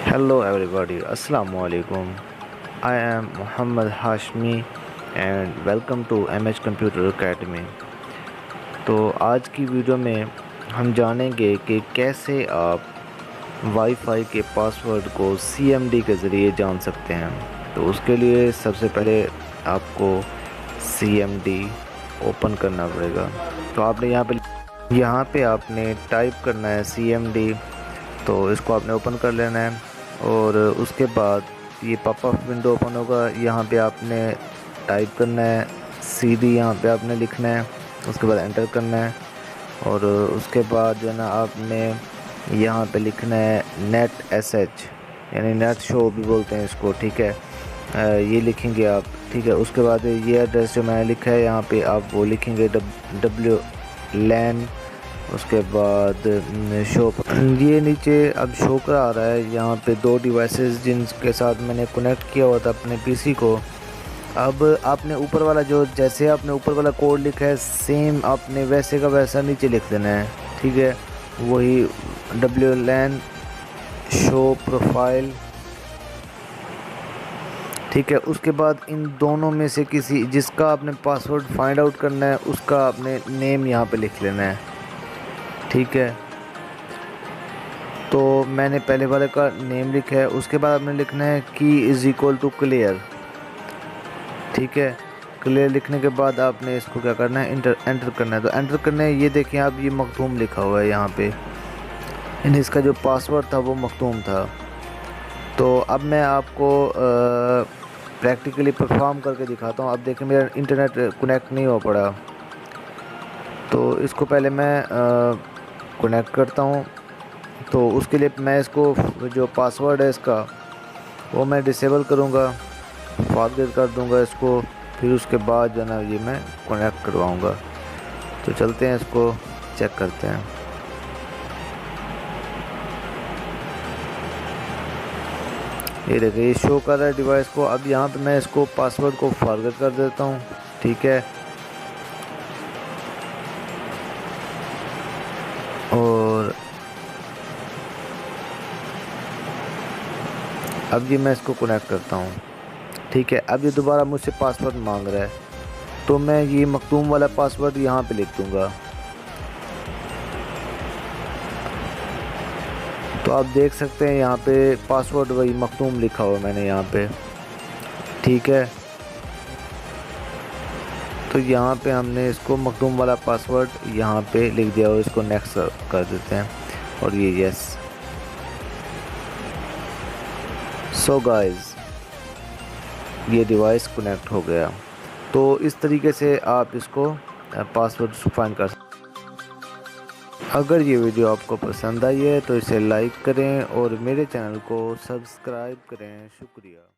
Hello everybody, Assalamu alaikum. I am Muhammad Hashmi and welcome to MH Computer Academy. तो आज की video में हम जानेंगे कि कैसे आप वाईफाई के पासवर्ड को CMD के ज़रिए जान सकते हैं। तो उसके लिए सबसे पहले आपको CMD ओपन करना पड़ेगा। तो आपने यहाँ पे आपने टाइप करना है CMD। तो इसको आपने ओपन कर लेना है और उसके बाद ये पॉपअप विंडो ओपन होगा। यहाँ पे आपने टाइप करना है CD, यहाँ पे आपने लिखना है, उसके बाद एंटर करना है और उसके बाद जो है ना आपने यहाँ पे लिखना है नेट SH, यानी नेट शो भी बोलते हैं इसको, ठीक है। ये लिखेंगे आप, ठीक है। उसके बाद ये एड्रेस जो मैंने लिखा है यहाँ पे आप वो लिखेंगे WLAN। उसके बाद शो, ये नीचे अब शो कर आ रहा है यहाँ पे 2 डिवाइसेस जिनके साथ मैंने कनेक्ट किया हुआ था अपने PC को। अब आपने ऊपर वाला जैसे आपने ऊपर वाला कोड लिखा है सेम आपने वैसे का वैसा नीचे लिख देना है, ठीक है। वही WLAN शो प्रोफाइल, ठीक है। उसके बाद इन दोनों में से किसी जिसका आपने पासवर्ड फाइंड आउट करना है उसका आपने नेम यहाँ पे लिख लेना है, ठीक है। तो मैंने पहले वाले का नेम लिखा है। उसके बाद आपने लिखना है की इज़ इक्वल टू क्लियर, ठीक है। क्लियर लिखने के बाद आपने इसको क्या करना है, एंटर करना है। तो एंटर करना है, ये देखें आप, ये मखतूम लिखा हुआ है यहाँ पे, यानी इसका जो पासवर्ड था वो मखतूम था। तो अब मैं आपको प्रैक्टिकली परफॉर्म करके दिखाता हूँ। अब देखें मेरा इंटरनेट कनेक्ट नहीं हो पड़ा, तो इसको पहले मैं कनेक्ट करता हूँ। तो उसके लिए मैं इसको जो पासवर्ड है इसका वो मैं डिसेबल करूँगा, फॉरगेट कर दूँगा इसको। फिर उसके बाद जो है ना ये मैं कनेक्ट करवाऊँगा। तो चलते हैं, इसको चेक करते हैं। ये देखिए ये शो कर रहा है डिवाइस को। अब यहाँ पे मैं इसको पासवर्ड को फॉरगेट कर देता हूँ, ठीक है। और अब ये मैं इसको कनेक्ट करता हूँ, ठीक है। अब ये दोबारा मुझसे पासवर्ड मांग रहा है, तो मैं ये मखतूम वाला पासवर्ड यहाँ पे लिख दूँगा। तो आप देख सकते हैं यहाँ पे पासवर्ड वही मखतूम लिखा हुआ मैंने यहाँ पे, ठीक है। तो यहाँ पे हमने इसको मखतूम वाला पासवर्ड यहाँ पे लिख दिया और इसको नेक्स्ट कर देते हैं और ये यस। सो गाइस, ये डिवाइस कनेक्ट हो गया। तो इस तरीके से आप इसको पासवर्ड फाइंड कर सकते। अगर ये वीडियो आपको पसंद आई है तो इसे लाइक करें और मेरे चैनल को सब्सक्राइब करें। शुक्रिया।